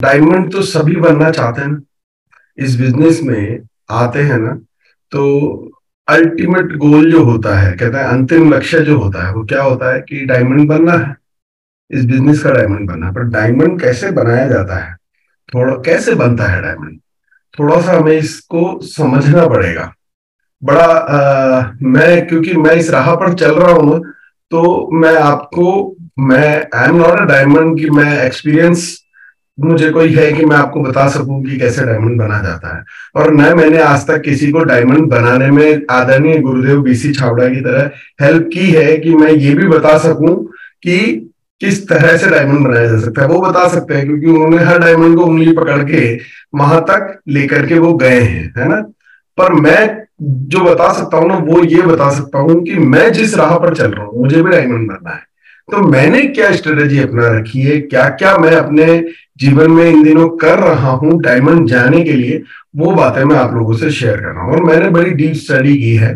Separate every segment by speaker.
Speaker 1: Diamond तो सभी बनना चाहते हैं ना, इस बिजनेस में आते हैं ना। तो अल्टीमेट गोल जो होता है, कहता है अंतिम लक्ष्य जो होता है वो क्या होता है कि डायमंड बनना है, इस बिजनेस का डायमंड बनना है। पर डायमंड कैसे बनाया जाता है, थोड़ा कैसे बनता है डायमंड, थोड़ा सा हमें इसको समझना पड़ेगा। बड़ा मैं क्योंकि मैं इस राह पर चल रहा हूं ना, तो मैं आपको, मैं I am not a diamond की मैं एक्सपीरियंस मुझे कोई है कि मैं आपको बता सकूं कि कैसे डायमंड बना जाता है। और न मैंने आज तक किसी को डायमंड बनाने में आदरणीय गुरुदेव बीसी छाबड़ा की तरह हेल्प की है कि मैं ये भी बता सकूं कि किस तरह से डायमंड बनाया जा सकता है। वो बता सकते हैं क्योंकि उन्होंने हर डायमंड को उंगली पकड़ के वहां तक लेकर के वो गए हैं, है ना। पर मैं जो बता सकता हूँ ना, वो ये बता सकता हूँ कि मैं जिस राह पर चल रहा हूँ मुझे भी डायमंड बनना है। तो मैंने क्या स्ट्रेटेजी अपना रखी है, क्या क्या मैं अपने जीवन में इन दिनों कर रहा हूँ डायमंड जाने के लिए, वो बातें मैं आप लोगों से शेयर कर रहा हूँ। और मैंने बड़ी डीप स्टडी की है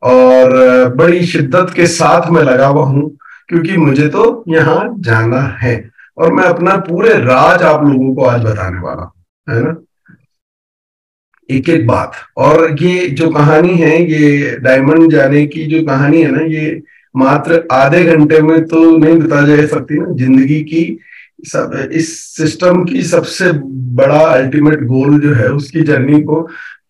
Speaker 1: और बड़ी शिद्दत के साथ मैं लगा हुआ हूँ, क्योंकि मुझे तो यहाँ जाना है। और मैं अपना पूरे राज आप लोगों को आज बताने वाला हूँ, है ना, एक एक बात। और ये जो कहानी है, ये डायमंड जाने की जो कहानी है ना, ये मात्र आधे घंटे में तो नहीं बता जा सकती ना। जिंदगी की सब इस सिस्टम की सबसे बड़ा अल्टीमेट गोल जो है, उसकी जर्नी को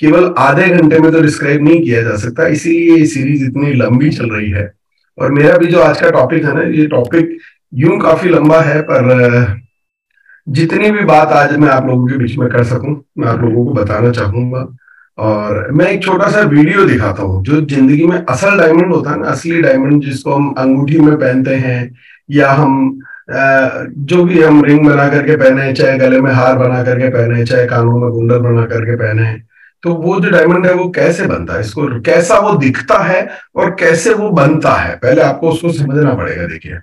Speaker 1: केवल आधे घंटे में तो डिस्क्राइब नहीं किया जा सकता। इसीलिए ये सीरीज इतनी लंबी चल रही है। और मेरा भी जो आज का टॉपिक है ना, ये टॉपिक यूं काफी लंबा है, पर जितनी भी बात आज मैं आप लोगों के बीच में कर सकूं मैं आप लोगों को बताना चाहूंगा। और मैं एक छोटा सा वीडियो दिखाता हूँ, जो जिंदगी में असल डायमंड होता है ना, असली डायमंड जिसको हम अंगूठी में पहनते हैं, या हम जो भी हम रिंग बना करके पहने, चाहे गले में हार बना करके पहने, चाहे कानों में कुंडल बना करके पहने। तो वो जो डायमंड है वो कैसे बनता है, इसको कैसा वो दिखता है और कैसे वो बनता है, पहले आपको उसको समझना पड़ेगा। देखिए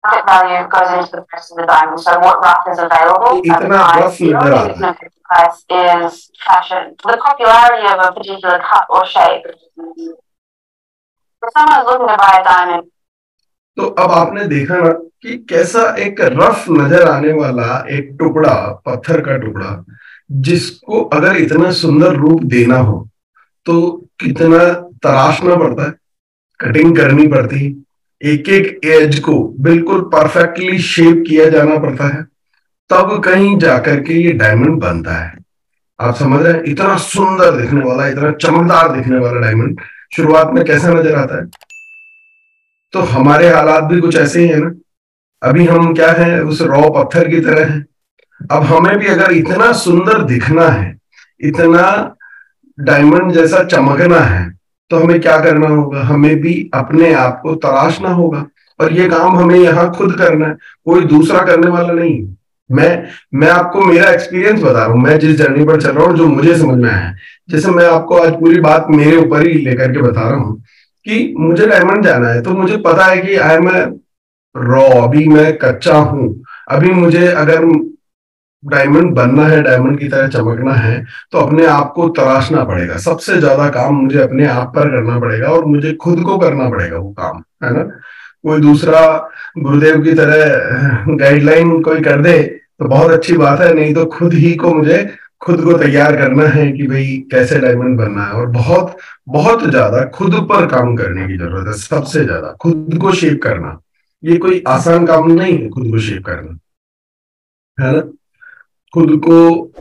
Speaker 2: market value goes into the price of the diamond. So what rough is available at the
Speaker 1: इतना
Speaker 2: time,
Speaker 1: रफ
Speaker 2: the
Speaker 1: नजर आता है।
Speaker 2: significant price is fashion. The popularity of a particular cut or shape. If someone is looking to buy a diamond,
Speaker 1: तो अब आपने देखा ना कि कैसा एक रफ नजर आने वाला एक टुकड़ा, पत्थर का टुकड़ा, जिसको अगर इतना सुंदर रूप देना हो तो कितना तराशना पड़ता है, कटिंग करनी पड़ती, एक एक एज को बिल्कुल परफेक्टली शेप किया जाना पड़ता है, तब कहीं जाकर के ये डायमंड बनता है। आप समझ रहे हैं, इतना सुंदर दिखने वाला, इतना चमकदार दिखने वाला डायमंड शुरुआत में कैसा नजर आता है। तो हमारे हालात भी कुछ ऐसे ही है ना। अभी हम क्या है, उस रॉ पत्थर की तरह हैं। अब हमें भी अगर इतना सुंदर दिखना है, इतना डायमंड जैसा चमकना है, तो हमें क्या करना होगा, हमें भी अपने आप को तराशना होगा। और ये काम हमें यहाँ खुद करना है, कोई दूसरा करने वाला नहीं। मैं मैं आपको मेरा एक्सपीरियंस बता रहा हूँ, मैं जिस जर्नी पर चल रहा हूँ, जो मुझे समझ में आया है। जैसे मैं आपको आज पूरी बात मेरे ऊपर ही लेकर के बता रहा हूँ कि मुझे डायमंड जाना है, तो मुझे पता है कि आई एम रॉ, अभी मैं कच्चा हूं। अभी मुझे अगर डायमंड बनना है, डायमंड की तरह चमकना है, तो अपने आप को तराशना पड़ेगा। सबसे ज्यादा काम मुझे अपने आप पर करना पड़ेगा और मुझे खुद को करना पड़ेगा वो काम, है ना। कोई दूसरा गुरुदेव की तरह गाइडलाइन कोई कर दे तो बहुत अच्छी बात है, नहीं तो खुद ही को मुझे खुद को तैयार करना है कि भाई कैसे डायमंड बनना है। और बहुत बहुत ज्यादा खुद पर काम करने की जरूरत है, सबसे ज्यादा खुद को शेप करना। ये कोई आसान काम नहीं है खुद को शेप करना, है ना। खुद को,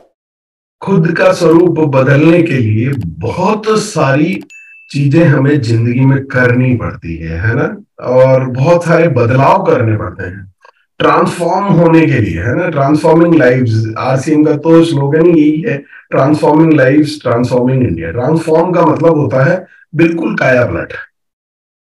Speaker 1: खुद का स्वरूप बदलने के लिए बहुत सारी चीजें हमें जिंदगी में करनी पड़ती है ना। और बहुत सारे बदलाव करने पड़ते हैं ट्रांसफॉर्म होने के लिए, है ना। ट्रांसफॉर्मिंग लाइव्स, आरसीएम का तो स्लोगन ही यही है, transforming lives transforming India. Transform का मतलब होता है बिल्कुल काया पलट,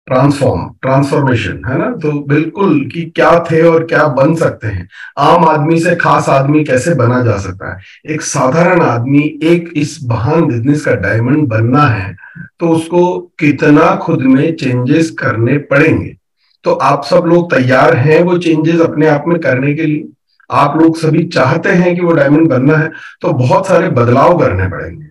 Speaker 1: ट्रांसफॉर्म, ट्रांसफॉर्मेशन, है ना। तो बिल्कुल कि क्या थे और क्या बन सकते हैं, आम आदमी से खास आदमी कैसे बना जा सकता है। एक साधारण आदमी एक इस महान बिजनेस का डायमंड बनना है तो उसको कितना खुद में चेंजेस करने पड़ेंगे। तो आप सब लोग तैयार हैं वो चेंजेस अपने आप में करने के लिए? आप लोग सभी चाहते हैं कि वो डायमंड बनना है, तो बहुत सारे बदलाव करने पड़ेंगे।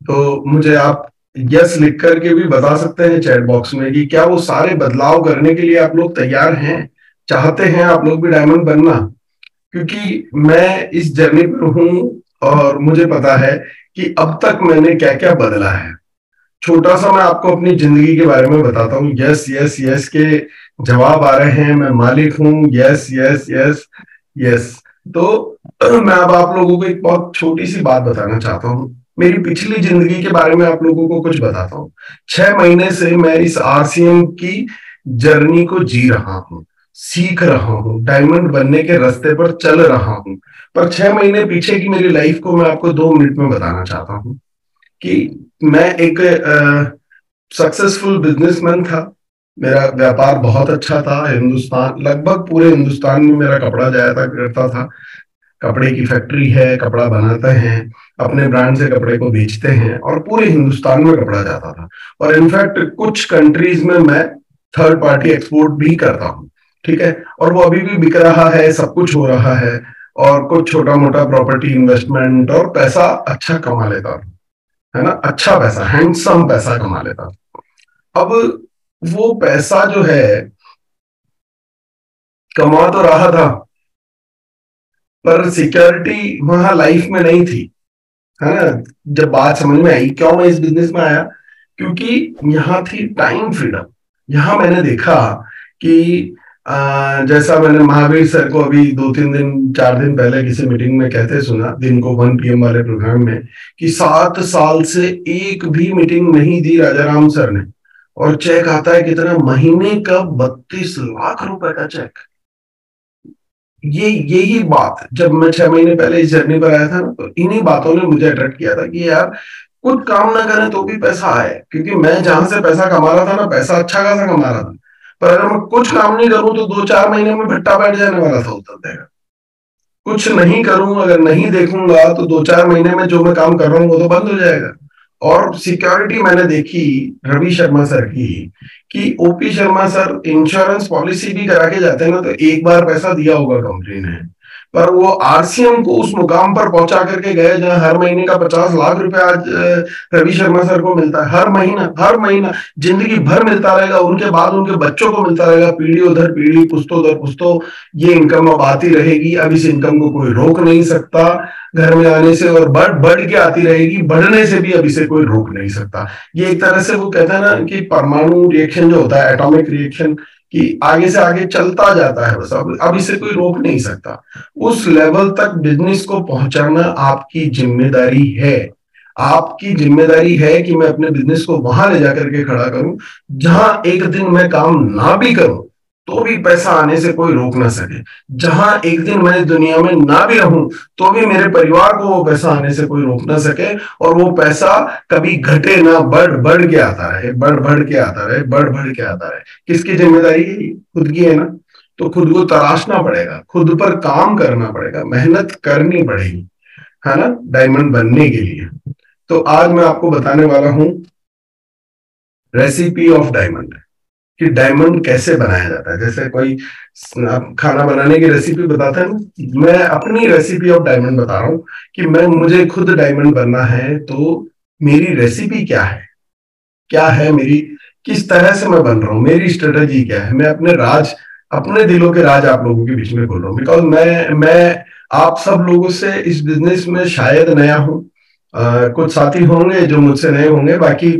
Speaker 1: तो मुझे आप यस लिख करके भी बता सकते हैं चैट बॉक्स में कि क्या वो सारे बदलाव करने के लिए आप लोग तैयार हैं, चाहते हैं आप लोग भी डायमंड बनना। क्योंकि मैं इस जर्नी पर हूँ और मुझे पता है कि अब तक मैंने क्या क्या बदला है। छोटा सा मैं आपको अपनी जिंदगी के बारे में बताता हूँ। यस यस यस के जवाब आ रहे हैं, मैं मालिक हूँ, यस यस यस यस। तो मैं अब आप लोगों को एक बहुत छोटी सी बात बताना चाहता हूँ। मेरी पिछली जिंदगी के बारे में आप लोगों को कुछ बताता हूँ। 6 महीने से मैं इस आरसीएम की जर्नी को जी रहा हूँ, सीख रहा हूँ, डायमंड बनने के रास्ते पर चल रहा हूँ। पर 6 महीने पीछे की मेरी लाइफ को मैं आपको 2 मिनट में बताना चाहता हूँ कि मैं एक सक्सेसफुल बिजनेसमैन था। मेरा व्यापार बहुत अच्छा था। हिंदुस्तान, लगभग पूरे हिंदुस्तान में मेरा कपड़ा जाया था करता था। कपड़े की फैक्ट्री है, कपड़ा बनाते हैं, अपने ब्रांड से कपड़े को बेचते हैं और पूरे हिंदुस्तान में कपड़ा जाता था। और इनफैक्ट कुछ कंट्रीज में मैं थर्ड पार्टी एक्सपोर्ट भी करता हूँ, ठीक है। और वो अभी भी बिक रहा है, सब कुछ हो रहा है। और कुछ छोटा मोटा प्रॉपर्टी इन्वेस्टमेंट और पैसा अच्छा कमा लेता था, है ना। अच्छा पैसा, हैंडसम पैसा कमा लेता था। अब वो पैसा जो है कमा तो रहा था, पर सिक्योरिटी वहां लाइफ में नहीं थी, है ना। जब बात समझ में आई क्यों मैं इस बिजनेस में आया, क्योंकि यहाँ थी टाइम फ्रीडम। यहाँ मैंने देखा कि जैसा मैंने महावीर सर को अभी 2-3 दिन 4 दिन पहले किसी मीटिंग में कहते सुना, दिन को 1 PM वाले प्रोग्राम में, कि 7 साल से एक भी मीटिंग नहीं दी राजा राम सर ने, और चेक आता है कितना, महीने का 32 लाख रुपए का चेक। ये यही बात जब मैं 6 महीने पहले इस जर्नी पर आया था ना, तो इन्हीं बातों ने मुझे अट्रैक्ट किया था कि यार कुछ काम ना करें तो भी पैसा आए। क्योंकि मैं जहां से पैसा कमा रहा था ना, पैसा अच्छा खासा कमा रहा था, पर अगर मैं कुछ काम नहीं करूं तो 2-4 महीने में भट्टा बैठ जाने वाला था उतर देगा। कुछ नहीं करूं, अगर नहीं देखूंगा तो 2-4 महीने में जो मैं काम कर रहा हूँ वो तो बंद हो जाएगा। और सिक्योरिटी मैंने देखी रवि शर्मा सर की, कि OP Sharma sir insurance policy भी करा के जाते हैं ना, तो एक बार पैसा दिया होगा कंपनी ने, पर वो आरसीएम को उस मुकाम पर पहुंचा करके गए जहां हर महीने का 50 लाख रुपए आज रवि शर्मा सर को मिलता है। हर महीना, हर महीना, जिंदगी भर मिलता रहेगा, उनके बाद उनके बच्चों को मिलता रहेगा, पीढ़ी उधर पीढ़ी, पुश्तों दर पुश्तों ये इनकम अब आती रहेगी। अब इस इनकम को कोई रोक नहीं सकता घर में आने से, और बढ़ बढ़ के आती रहेगी, बढ़ने से भी अब इसे कोई रोक नहीं सकता। ये एक तरह से वो कहता है ना कि परमाणु रिएक्शन जो होता है, एटॉमिक रिएक्शन, कि आगे से आगे चलता जाता है, बस अब इसे कोई रोक नहीं सकता। उस लेवल तक बिजनेस को पहुंचाना आपकी जिम्मेदारी है। आपकी जिम्मेदारी है कि मैं अपने बिजनेस को वहां ले जाकर के खड़ा करूं जहां एक दिन मैं काम ना भी करूं तो भी पैसा आने से कोई रोक ना सके। जहां एक दिन मैं दुनिया में ना भी रहूं तो भी मेरे परिवार को वो पैसा आने से कोई रोक ना सके, और वो पैसा कभी घटे ना, बढ़ बढ़ के आता रहे, बढ़ बढ़ के आता रहे, बढ़ बढ़ के आता रहे। किसकी जिम्मेदारी है? खुद की है ना। तो खुद को तराशना पड़ेगा, खुद पर काम करना पड़ेगा, मेहनत करनी पड़ेगी, है ना, डायमंड बनने के लिए। तो आज मैं आपको बताने वाला हूं रेसिपी ऑफ डायमंड, कि डायमंड कैसे बनाया जाता है। जैसे कोई खाना बनाने की रेसिपी बताता है ना, मैं अपनी रेसिपी ऑफ डायमंड बता रहा हूं कि मैं, मुझे खुद डायमंड बनना है तो मेरी रेसिपी क्या है, क्या है मेरी, किस तरह से मैं बन रहा हूं, मेरी स्ट्रेटेजी क्या है। मैं अपने राज, अपने दिलों के राज आप लोगों के बीच में खोल रहा हूँ। बिकॉज मैं आप सब लोगों से इस बिजनेस में शायद नया हूं। कुछ साथी होंगे जो मुझसे नए होंगे, बाकी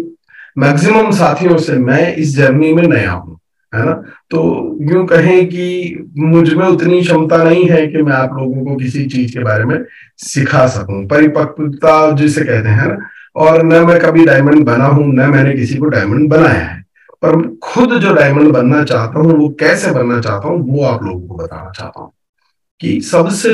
Speaker 1: मैक्सिमम साथियों से मैं इस जर्नी में नया हूं, है ना। तो यूं कहें कि मुझ में उतनी क्षमता नहीं है कि मैं आप लोगों को किसी चीज के बारे में सिखा सकूं, परिपक्वता जिसे कहते हैं ना। और न मैं कभी डायमंड बना हूं, न मैंने किसी को डायमंड बनाया है, पर खुद जो डायमंड बनना चाहता हूं, वो कैसे बनना चाहता हूं, वो आप लोगों को बताना चाहता हूं। कि सबसे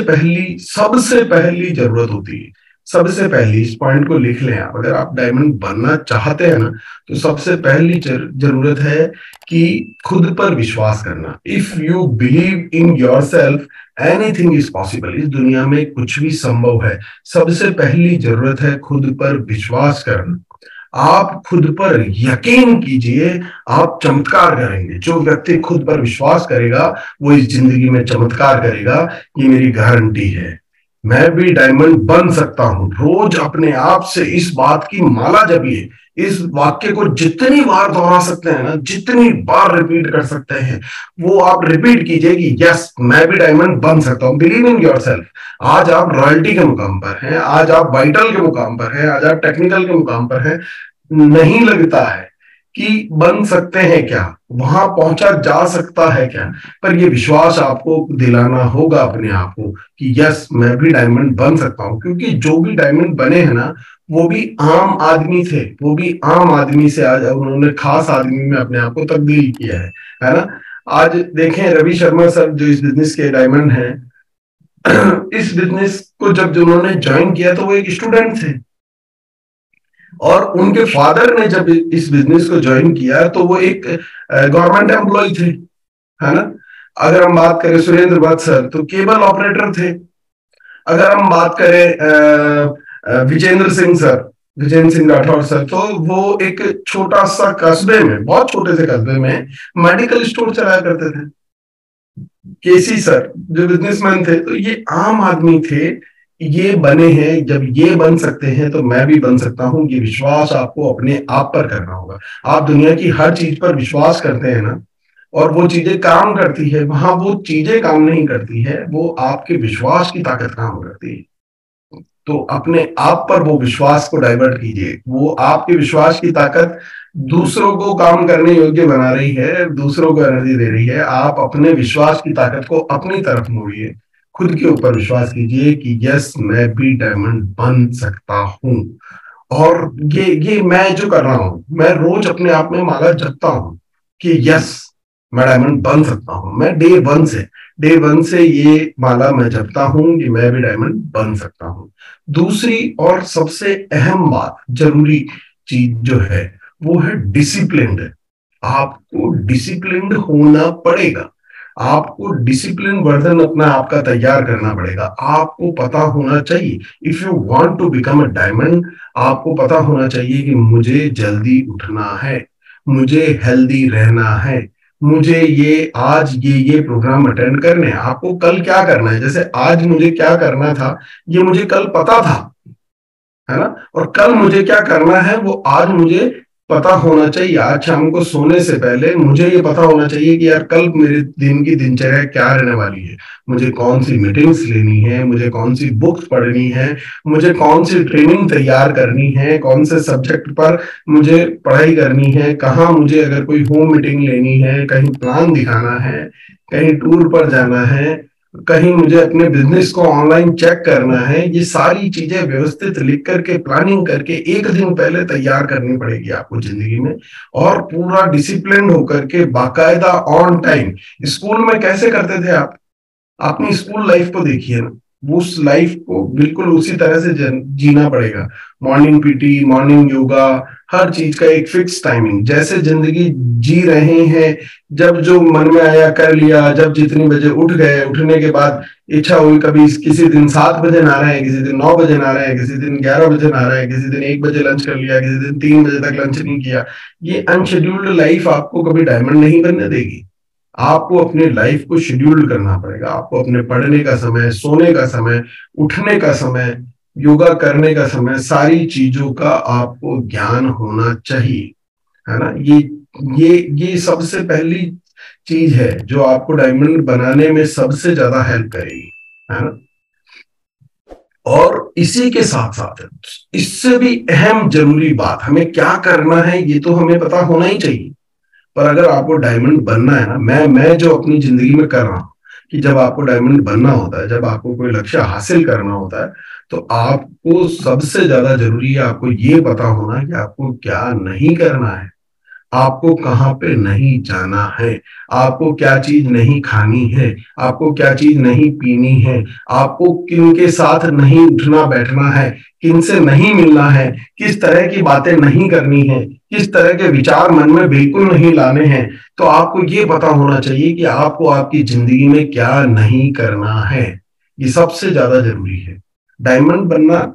Speaker 1: पहली जरूरत होती है, सबसे पहली, इस पॉइंट को लिख लें आप, अगर आप डायमंड बनना चाहते हैं ना, तो सबसे पहली जरूरत है कि खुद पर विश्वास करना। If you believe in your self, anything is possible. इस दुनिया में कुछ भी संभव है। सबसे पहली जरूरत है खुद पर विश्वास करना। आप खुद पर यकीन कीजिए, आप चमत्कार करेंगे। जो व्यक्ति खुद पर विश्वास करेगा वो इस जिंदगी में चमत्कार करेगा, ये मेरी गारंटी है। मैं भी डायमंड बन सकता हूं। रोज अपने आप से इस बात की माला जपिए। इस वाक्य को जितनी बार दोहरा सकते हैं ना, जितनी बार रिपीट कर सकते हैं, वो आप रिपीट कीजिए कि यस, मैं भी डायमंड बन सकता हूं। Believe in your self. आज आप रॉयल्टी के मुकाम पर हैं, आज आप वाइटल के मुकाम पर हैं, आज आप टेक्निकल के मुकाम पर हैं। नहीं लगता है कि बन सकते हैं क्या, वहां पहुंचा जा सकता है क्या, पर ये विश्वास आपको दिलाना होगा अपने आप को कि यस, मैं भी डायमंड बन सकता हूं। क्योंकि जो भी डायमंड बने हैं ना, वो भी आम आदमी थे, वो भी आम आदमी से आज उन्होंने खास आदमी में अपने आप को तब्दील किया है ना। आज देखें रवि शर्मा सर जो इस बिजनेस के डायमंड हैं, इस बिजनेस को जब जो उन्होंने ज्वाइन किया तो वो एक स्टूडेंट थे, और उनके फादर ने जब इस बिजनेस को ज्वाइन किया तो वो एक गवर्नमेंट एम्प्लॉय थे, है ना। अगर हम बात करें सुरेंद्र भट्ट सर तो केबल ऑपरेटर थे। अगर हम बात करें विजेंद्र सिंह सर, विजेंद्र सिंह राठौर सर, तो वो एक छोटा सा कस्बे में, बहुत छोटे से कस्बे में मेडिकल स्टोर चलाया करते थे। केसी सर जो बिजनेसमैन थे, तो ये आम आदमी थे, ये बने हैं। जब ये बन सकते हैं तो मैं भी बन सकता हूं। ये विश्वास आपको अपने आप पर करना होगा। आप दुनिया की हर चीज पर विश्वास करते हैं ना, और वो चीजें काम करती है, वहां वो चीजें काम नहीं करती है, वो आपके विश्वास की ताकत काम करती है। तो अपने आप पर वो विश्वास को डाइवर्ट कीजिए। वो आपके विश्वास की ताकत दूसरों को काम करने योग्य बना रही है, दूसरों को एनर्जी दे रही है। आप अपने विश्वास की ताकत को अपनी तरफ मोड़िए। खुद के ऊपर विश्वास कीजिए कि यस, मैं भी डायमंड बन सकता हूं। और ये मैं जो कर रहा हूं, मैं रोज अपने आप में माला जपता हूं कि यस, मैं डायमंड बन सकता हूं। मैं डे वन से ये माला मैं जपता हूं कि मैं भी डायमंड बन सकता हूं। दूसरी और सबसे अहम बात, जरूरी चीज जो है, वो है डिसिप्लिन्ड। आपको डिसिप्लिन्ड होना पड़ेगा। आपको डिसिप्लिन वर्जन अपना आपका तैयार करना पड़ेगा। आपको पता होना चाहिए, if you want to become a diamond, आपको पता होना चाहिए कि मुझे जल्दी उठना है, मुझे हेल्दी रहना है, मुझे ये आज ये प्रोग्राम अटेंड करने हैं। आपको कल क्या करना है, जैसे आज मुझे क्या करना था ये मुझे कल पता था, है ना। और कल मुझे क्या करना है वो आज मुझे पता होना चाहिए। आज शाम को सोने से पहले मुझे ये पता होना चाहिए कि यार कल मेरे दिन की दिनचर्या क्या रहने वाली है। मुझे कौन सी मीटिंग्स लेनी है, मुझे कौन सी बुक्स पढ़नी है, मुझे कौन सी ट्रेनिंग तैयार करनी है, कौन से सब्जेक्ट पर मुझे पढ़ाई करनी है, कहाँ मुझे अगर कोई होम मीटिंग लेनी है, कहीं प्लान दिखाना है, कहीं टूर पर जाना है, कहीं मुझे अपने बिजनेस को ऑनलाइन चेक करना है। ये सारी चीजें व्यवस्थित लिख करके, प्लानिंग करके एक दिन पहले तैयार करनी पड़ेगी आपको जिंदगी में। और पूरा डिसिप्लिन होकर के बाकायदा ऑन टाइम। स्कूल में कैसे करते थे आप? अपनी स्कूल लाइफ को देखिए ना, उस लाइफ को बिल्कुल उसी तरह से जीना पड़ेगा। मॉर्निंग पीटी, मॉर्निंग योगा, हर चीज का एक फिक्स टाइमिंग। जैसे जिंदगी जी रहे हैं, जब जो मन में आया कर लिया, जब जितनी बजे उठ गए, उठने के बाद इच्छा हुई, कभी किसी दिन 7 बजे नहा रहे हैं, किसी दिन 9 बजे नहा रहे हैं, किसी दिन 11 बजे नहा रहे हैं, किसी दिन 1 बजे लंच कर लिया, किसी दिन 3 बजे तक लंच नहीं किया। ये अनशेड्यूल्ड लाइफ आपको कभी डायमंड नहीं बनने देगी। आपको अपने लाइफ को शेड्यूल करना पड़ेगा। आपको अपने पढ़ने का समय, सोने का समय, उठने का समय, योगा करने का समय, सारी चीजों का आपको ज्ञान होना चाहिए, है ना। ये सबसे पहली चीज है जो आपको डायमंड बनाने में सबसे ज्यादा हेल्प करेगी, है ना। और इसी के साथ साथ इससे भी अहम जरूरी बात, हमें क्या करना है ये तो हमें पता होना ही चाहिए। पर अगर आपको डायमंड बनना है ना, मैं जो अपनी जिंदगी में कर रहा हूं कि जब आपको डायमंड बनना होता है, जब आपको कोई लक्ष्य हासिल करना होता है, तो आपको सबसे ज्यादा जरूरी है आपको ये पता होना कि आपको क्या नहीं करना है, आपको कहाँ पे नहीं जाना है, आपको क्या चीज नहीं खानी है, आपको क्या चीज नहीं पीनी है, आपको किन के साथ नहीं उठना बैठना है, किन से नहीं मिलना है, किस तरह की बातें नहीं करनी है, किस तरह के विचार मन में बिल्कुल नहीं लाने हैं। तो आपको ये पता होना चाहिए कि आपको आपकी जिंदगी में क्या नहीं करना है। ये सबसे ज्यादा जरूरी है। डायमंड बनना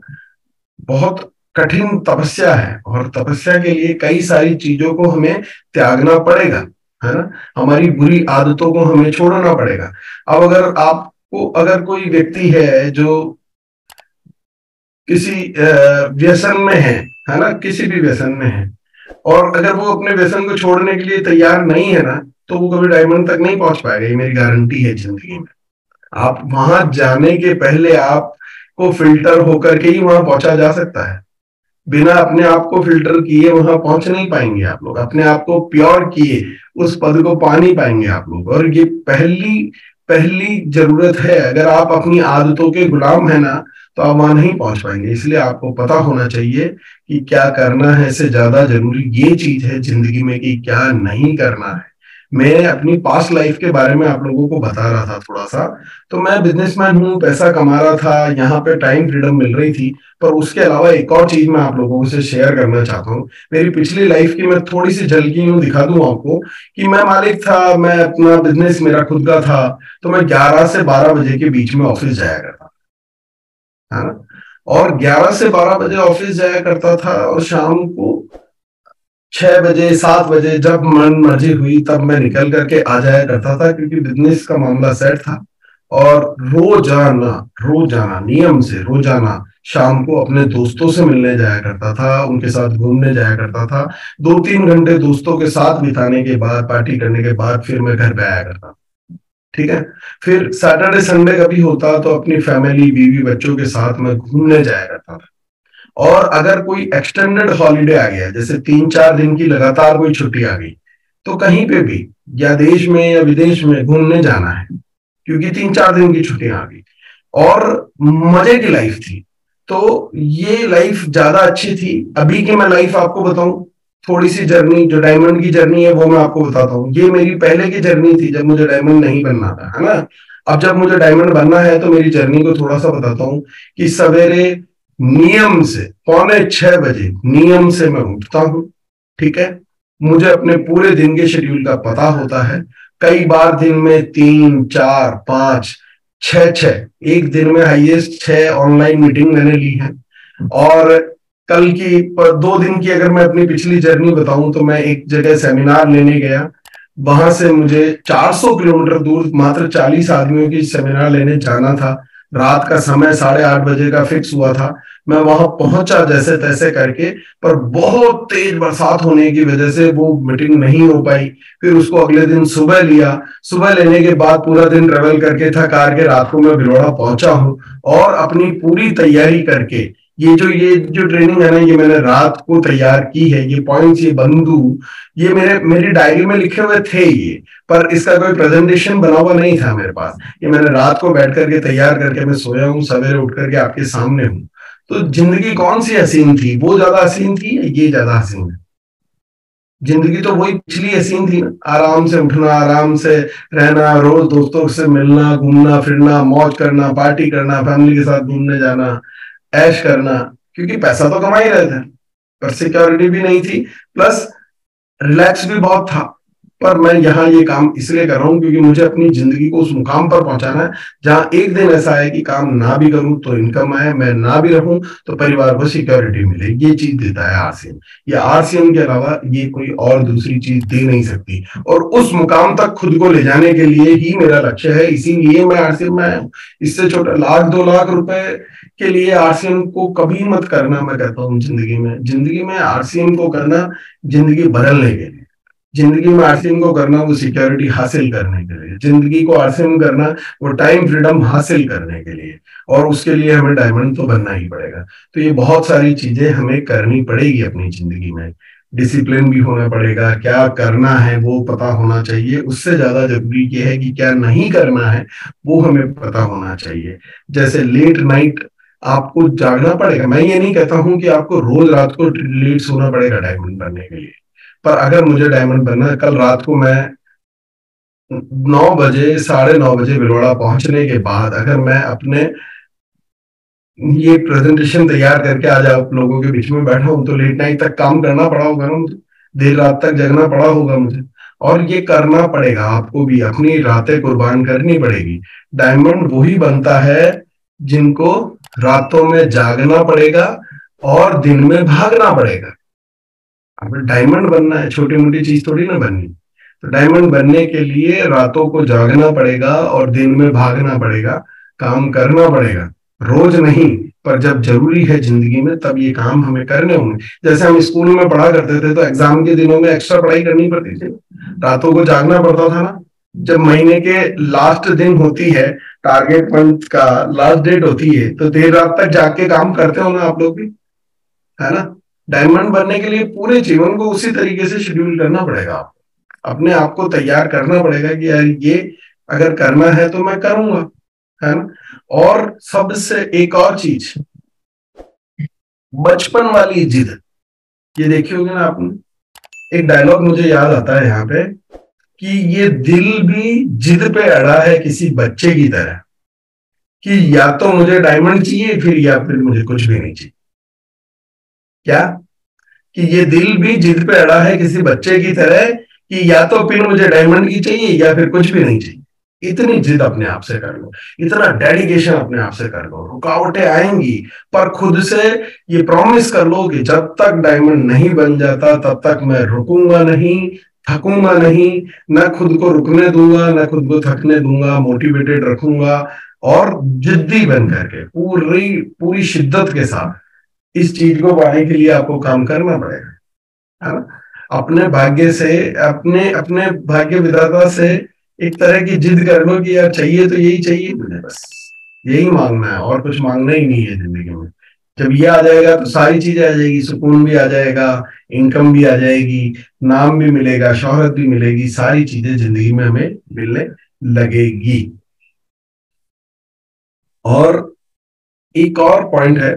Speaker 1: बहुत कठिन तपस्या है, और तपस्या के लिए कई सारी चीजों को हमें त्यागना पड़ेगा, है ना। हमारी बुरी आदतों को हमें छोड़ना पड़ेगा। अब अगर आपको, अगर कोई व्यक्ति है जो किसी व्यसन में है ना, किसी भी व्यसन में है, और अगर वो अपने व्यसन को छोड़ने के लिए तैयार नहीं है ना, तो वो कभी डायमंड तक नहीं पहुंच पाएगा। ये मेरी गारंटी है जिंदगी में। आप वहां जाने के पहले आपको फिल्टर होकर के ही वहां पहुंचा जा सकता है। बिना अपने आप को फिल्टर किए वहां पहुंच नहीं पाएंगे आप लोग। अपने आप को प्योर किए उस पद को पा नहीं पाएंगे आप लोग। और ये पहली पहली जरूरत है। अगर आप अपनी आदतों के गुलाम है ना, तो आप वहां नहीं पहुंच पाएंगे। इसलिए आपको पता होना चाहिए कि क्या करना है, से ज्यादा जरूरी ये चीज है जिंदगी में कि क्या नहीं करना है। मैं अपनी पास्ट लाइफ के बारे में आप लोगों को बता रहा था थोड़ा सा। तो मैं बिजनेसमैन हूँ, पैसा कमा रहा था, यहाँ पे टाइम फ्रीडम मिल रही थी। पर उसके अलावा एक और चीज मैं आप लोगों से शेयर करना चाहता हूँ। मेरी पिछली लाइफ की मैं थोड़ी सी झलकी यूं दिखा दूं आपको कि मैं मालिक था, मैं अपना बिजनेस मेरा खुद का था। तो मैं 11 से 12 बजे के बीच में ऑफिस जाया करता था, है ना। और 11 से 12 बजे ऑफिस जाया करता था, और शाम को 6 बजे 7 बजे जब मन मर्जी हुई तब मैं निकल करके आ जाया करता था, क्योंकि बिजनेस का मामला सेट था। और रोजाना रोजाना नियम से रोजाना शाम को अपने दोस्तों से मिलने जाया करता था, उनके साथ घूमने जाया करता था। 2-3 घंटे दोस्तों के साथ बिताने के बाद, पार्टी करने के बाद, फिर मैं घर पे आया करता। ठीक है। फिर सैटरडे संडे कभी होता तो अपनी फैमिली, बीवी बच्चों के साथ मैं घूमने जाया करता था। और अगर कोई एक्सटेंडेड हॉलीडे आ गया, जैसे 3-4 दिन की लगातार कोई छुट्टी आ गई, तो कहीं पे भी, या देश में या विदेश में घूमने जाना है, क्योंकि 3-4 दिन की छुट्टियां आ गई। और मजे की लाइफ थी। तो ये लाइफ ज्यादा अच्छी थी। अभी की मैं लाइफ आपको बताऊं, थोड़ी सी जर्नी, जो डायमंड की जर्नी है वो मैं आपको बताता हूँ। ये मेरी पहले की जर्नी थी जब मुझे डायमंड नहीं बनना था, है ना। अब जब मुझे डायमंड बनना है तो मेरी जर्नी को थोड़ा सा बताता हूँ। कि सवेरे नियम से 5:45 बजे नियम से मैं उठता हूँ। ठीक है। मुझे अपने पूरे दिन के शेड्यूल का पता होता है। कई बार दिन में 3, 4, 5, 6, एक दिन में हाईएस्ट 6 ऑनलाइन मीटिंग मैंने ली है। और कल की 2 दिन की अगर मैं अपनी पिछली जर्नी बताऊं, तो मैं एक जगह सेमिनार लेने गया। वहां से मुझे 400 किलोमीटर दूर मात्र 40 आदमियों की सेमिनार लेने जाना था। रात का समय 8:30 बजे का फिक्स हुआ था। मैं वहां पहुंचा जैसे तैसे करके, पर बहुत तेज बरसात होने की वजह से वो मीटिंग नहीं हो पाई। फिर उसको अगले दिन सुबह लिया। सुबह लेने के बाद पूरा दिन ट्रेवल करके थक हार के रात को मैं भिलवाड़ा पहुंचा हूँ। और अपनी पूरी तैयारी करके, ये जो ट्रेनिंग है ना, ये मैंने रात को तैयार की है। ये पॉइंट्स, ये बंदू, ये मेरी डायरी में लिखे हुए थे ये। पर इसका कोई प्रेजेंटेशन बना हुआ नहीं था मेरे पास। ये मैंने रात को बैठ करके तैयार करके मैं सोया हूँ, सवेरे उठ करके आपके सामने हूँ। तो जिंदगी कौन सी हसीन थी? वो ज्यादा हसीन थी या ये ज्यादा हसीन है? जिंदगी तो वही पिछली हसीन थी ना। आराम से उठना, आराम से रहना, रोज दोस्तों से मिलना, घूमना फिरना, मौज करना, पार्टी करना, फैमिली के साथ घूमने जाना, ऐश करना। क्योंकि पैसा तो कमा ही रहे थे, पर सिक्योरिटी भी नहीं थी, प्लस रिलैक्स भी बहुत था। पर मैं यहाँ ये काम इसलिए कर रहा हूँ क्योंकि मुझे अपनी जिंदगी को उस मुकाम पर पहुंचाना है जहां एक दिन ऐसा है कि काम ना भी करूं तो इनकम आए, मैं ना भी रहूं तो परिवार को सिक्योरिटी मिले। ये चीज देता है आरसीएम। ये आरसीएम के अलावा ये कोई और दूसरी चीज दे नहीं सकती। और उस मुकाम तक खुद को ले जाने के लिए ही मेरा लक्ष्य है, इसीलिए मैं आरसीएम में आया हूँ। इससे छोटा 1-2 लाख रुपए के लिए आरसीएम को कभी मत करना। मैं कहता हूँ जिंदगी में आरसीएम को करना जिंदगी बदलने के लिए। जिंदगी में आरसीएम को करना वो सिक्योरिटी हासिल करने के लिए। जिंदगी को आरसीएम करना वो टाइम फ्रीडम हासिल करने के लिए। और उसके लिए हमें डायमंड तो बनना ही पड़ेगा। तो ये बहुत सारी चीजें हमें करनी पड़ेगी अपनी जिंदगी में। डिसिप्लिन भी होना पड़ेगा, क्या करना है वो पता होना चाहिए। उससे ज्यादा जरूरी ये है कि क्या नहीं करना है वो हमें पता होना चाहिए। जैसे लेट नाइट आपको जागना पड़ेगा। मैं ये नहीं कहता हूं कि आपको रोज रात को लेट सोना पड़ेगा डायमंड बनने के लिए। पर अगर मुझे डायमंड बनना है, कल रात को मैं 9 बजे 9:30 बजे भिलवाड़ा पहुंचने के बाद अगर मैं अपने ये प्रेजेंटेशन तैयार करके आज आप लोगों के बीच में बैठा हूं, तो लेट नाइट तक काम करना पड़ा होगा ना मुझे। देर रात तक जगना पड़ा होगा मुझे। और ये करना पड़ेगा आपको भी, अपनी रातें कुर्बान करनी पड़ेगी। डायमंड वही बनता है जिनको रातों में जागना पड़ेगा और दिन में भागना पड़ेगा। अब डायमंड बनना है, छोटी मोटी चीज थोड़ी ना बननी। तो डायमंड बनने के लिए रातों को जागना पड़ेगा और दिन में भागना पड़ेगा, काम करना पड़ेगा। रोज नहीं, पर जब जरूरी है जिंदगी में तब ये काम हमें करने होंगे। जैसे हम स्कूल में पढ़ा करते थे तो एग्जाम के दिनों में एक्स्ट्रा पढ़ाई करनी पड़ती थी, रातों को जागना पड़ता था ना। जब महीने के लास्ट दिन होती है, टारगेट मंथ का लास्ट डेट होती है, तो देर रात तक जाग के काम करते हो ना आप लोग भी, है ना। डायमंड बनने के लिए पूरे जीवन को उसी तरीके से शेड्यूल करना पड़ेगा आपको, अपने आप को तैयार करना पड़ेगा कि यार ये अगर करना है तो मैं करूंगा, है ना। और सबसे एक और चीज, बचपन वाली जिद, ये देखी होगी ना आपने। एक डायलॉग मुझे याद आता है यहाँ पे कि ये दिल भी जिद पे अड़ा है किसी बच्चे की तरह, कि या तो मुझे डायमंड चाहिए फिर, या फिर मुझे कुछ भी नहीं चाहिए। क्या? कि ये दिल भी जिद पे अड़ा है किसी बच्चे की तरह कि या तो फिर मुझे डायमंड की चाहिए या फिर कुछ भी नहीं चाहिए। इतनी जिद अपने आप से कर लो, इतना डेडिकेशन अपने आप से कर लो। रुकावटें आएंगी, पर खुद से ये प्रॉमिस कर लो कि जब तक डायमंड नहीं बन जाता तब तक मैं रुकूंगा नहीं, थकूंगा नहीं, न खुद को रुकने दूंगा न खुद को थकने दूंगा, मोटिवेटेड रखूंगा। और जिद्दी बन करके पूरी पूरी शिद्दत के साथ इस चीज को पाने के लिए आपको काम करना पड़ेगा, है ना। अपने भाग्य से, अपने अपने भाग्य विधाता से एक तरह की जिद कर लो कि यार चाहिए तो यही चाहिए मुझे, बस यही मांगना है और कुछ मांगना ही नहीं है जिंदगी में। जब ये आ जाएगा तो सारी चीजें आ जाएगी, सुकून भी आ जाएगा, इनकम भी आ जाएगी, नाम भी मिलेगा, शोहरत भी मिलेगी, सारी चीजें जिंदगी में हमें मिलने लगेगी। और एक और पॉइंट है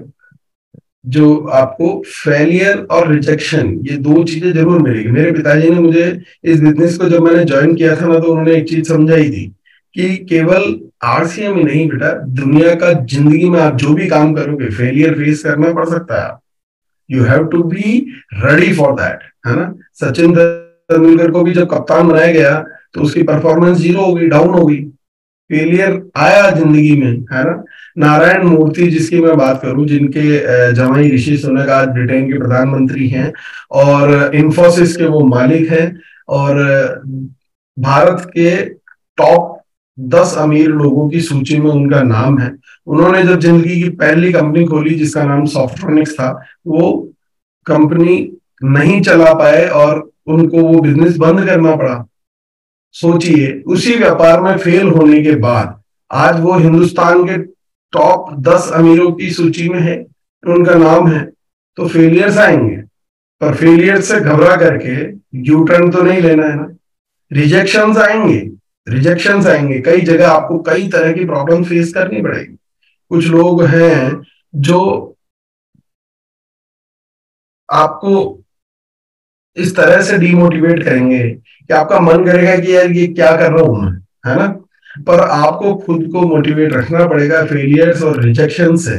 Speaker 1: जो आपको, फेलियर और रिजेक्शन, ये दो चीजें जरूर मिलेगी। मेरे पिताजी ने मुझे इस बिजनेस को जब मैंने ज्वाइन किया था ना, तो उन्होंने एक चीज समझाई थी कि केवल आरसीएम ही नहीं बेटा, दुनिया का जिंदगी में आप जो भी काम करोगे फेलियर फेस करना पड़ सकता है। You have to be ready for that, है ना। सचिन तेंदुलकर को भी जब कप्तान बनाया गया तो उसकी परफॉर्मेंस जीरो हो गई, डाउन हो गई, फेलियर आया जिंदगी में, है ना। नारायण मूर्ति जिसकी मैं बात करूं, जिनके जमाई ऋषि सुनक आज ब्रिटेन के प्रधानमंत्री हैं और इंफोसिस के वो मालिक हैं, और भारत के टॉप 10 अमीर लोगों की सूची में उनका नाम है। उन्होंने जब जिंदगी की पहली कंपनी खोली जिसका नाम सॉफ्ट्रॉनिक्स था, वो कंपनी नहीं चला पाए और उनको वो बिजनेस बंद करना पड़ा। सोचिए, उसी व्यापार में फेल होने के बाद आज वो हिंदुस्तान के टॉप 10 अमीरों की सूची में है, उनका नाम है। तो फेलियर्स आएंगे, पर फेलियर से घबरा करके यू टर्न तो नहीं लेना है ना। रिजेक्शंस आएंगे, रिजेक्शंस आएंगे, कई जगह आपको कई तरह की प्रॉब्लम फेस करनी पड़ेगी। कुछ लोग हैं जो आपको इस तरह से डिमोटिवेट करेंगे कि आपका मन करेगा कि यार ये क्या कर रहा हूं मैं, है ना। पर आपको खुद को मोटिवेट रखना पड़ेगा, फेलियर्स और रिजेक्शन से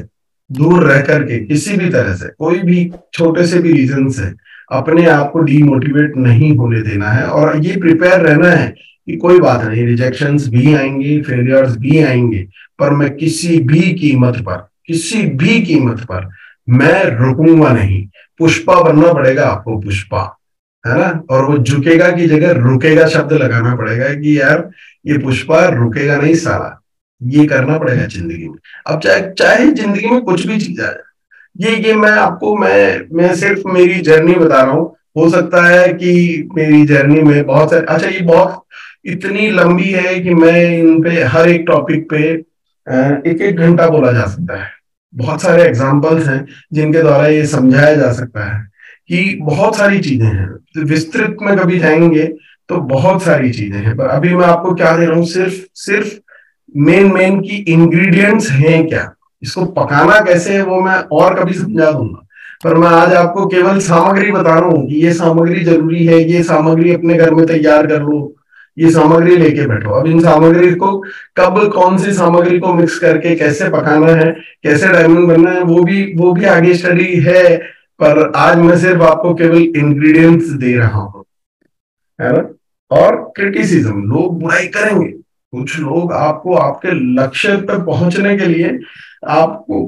Speaker 1: दूर रह करके किसी भी तरह से, कोई भी छोटे से भी रीजन से अपने आप को डिमोटिवेट नहीं होने देना है। और ये प्रिपेयर रहना है कि कोई बात नहीं, रिजेक्शंस भी आएंगे, फेलियर्स भी आएंगे, पर मैं किसी भी कीमत पर, किसी भी कीमत पर मैं रुकूंगा नहीं। पुष्पा बनना पड़ेगा आपको, पुष्पा, है ना। और वो झुकेगा की जगह रुकेगा शब्द लगाना पड़ेगा कि यार ये पुष्पा रुकेगा नहीं साला, ये करना पड़ेगा जिंदगी में। अब चाहे चाहे जिंदगी में कुछ भी चीज आ जाए, ये मैं आपको, मैं सिर्फ मेरी जर्नी बता रहा हूँ। हो सकता है कि मेरी जर्नी में बहुत सारे, अच्छा ये बहुत इतनी लंबी है कि मैं इन पे हर एक टॉपिक पे एक एक घंटा बोला जा सकता है। बहुत सारे एग्जाम्पल्स हैं जिनके द्वारा ये समझाया जा सकता है कि बहुत सारी चीजें हैं। तो विस्तृत में कभी जाएंगे तो बहुत सारी चीजें हैं, पर अभी मैं आपको क्या दे रहा हूँ, सिर्फ सिर्फ मेन मेन की इंग्रेडिएंट्स हैं क्या, इसको पकाना कैसे है वो मैं और कभी समझा दूंगा। पर मैं आज आपको केवल सामग्री बता रहा हूँ कि ये सामग्री जरूरी है, ये सामग्री अपने घर में तैयार कर लो, ये सामग्री लेके बैठो। अब इन सामग्री को कब कौन सी सामग्री को मिक्स करके कैसे पकाना है, कैसे डायमंड बनना है, वो भी आगे स्टडी है। पर आज मैं सिर्फ आपको केवल इंग्रेडिएंट्स दे रहा हूं, है ना। और क्रिटिसिज्म, लोग बुराई करेंगे, कुछ लोग आपको आपके लक्ष्य पर पहुंचने के लिए आपको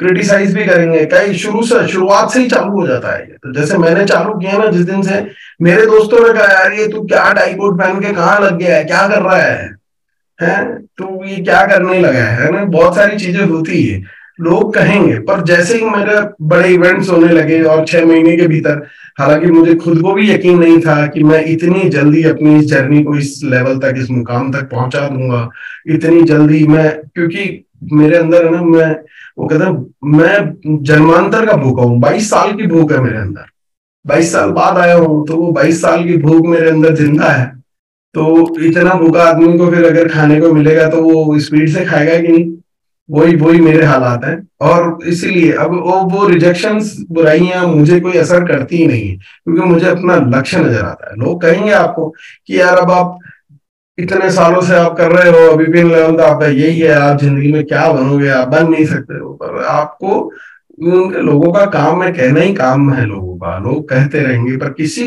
Speaker 1: क्रिटिसाइज भी करेंगे। कई शुरुआत से ही चालू हो जाता है। तो जैसे मैंने चालू किया ना जिस दिन से, मेरे दोस्तों ने कहा यार ये तू क्या डाइकोट पहन के कहाँ लग गया है, क्या कर रहा है, तू ये क्या करने लगा है ना। बहुत सारी चीजें होती है। लोग कहेंगे, पर जैसे ही मेरे बड़े इवेंट्स होने लगे और 6 महीने के भीतर, हालांकि मुझे खुद को भी यकीन नहीं था कि मैं इतनी जल्दी अपनी इस जर्नी को इस लेवल तक, इस मुकाम तक पहुंचा दूंगा इतनी जल्दी मैं, क्योंकि मेरे अंदर है ना, मैं वो कहते हैं मैं जन्मांतर का भूखा हूँ, 22 साल की भूख है मेरे अंदर, 22 साल बाद आया हूँ, तो वो 22 साल की भूख मेरे अंदर जिंदा है। तो इतना भूखा आदमी को फिर अगर खाने को मिलेगा तो वो स्पीड से खाएगा कि नहीं, वही वही मेरे हालात हैं। और इसीलिए अब वो रिजेक्शंस, बुराइयां मुझे कोई असर करती ही नहीं है, क्योंकि मुझे अपना लक्ष्य नजर आता है। लोग कहेंगे आपको कि यार अब आप इतने सालों से आप कर रहे हो, अभी भी लेवल तो आपका यही है, आप जिंदगी में क्या बनोगे, आप बन नहीं सकते हो। पर आपको उनके लोगों का काम है, कहना ही काम है लोगों का, लोग कहते रहेंगे, पर किसी